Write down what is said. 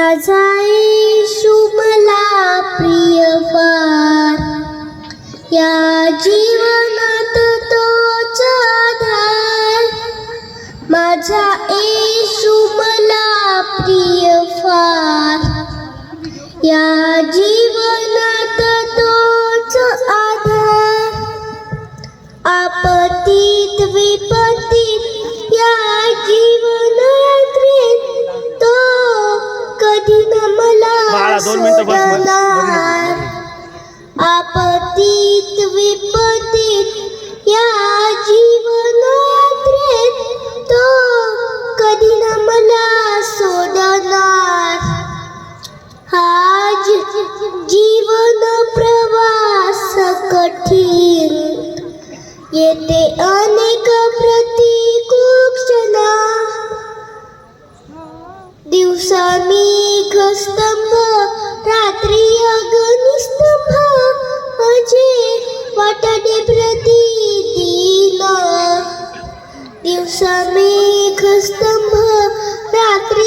माझा येशू मला प्रिय फार, या जीवनात तोच आधार. माझा येशू मला प्रिय फार, या जीवनात तोच आधार. आपत्तीत विपत्तीत या जीवनयात्रेत तो कधी न मला सोडणार. आपत्तीत विपत्तीत या जीवनयात्रेत तो कधी न मला सोडणार. हा जीवन प्रवास कठीण, येते अनेक प्रतिकूल क्षण. दिवसा मेघस्तंभ, रात्री अग्निस्तंभ, माझे वाटाणे प्रतिदिन. दिवसा मेघस्तंभ, रात्री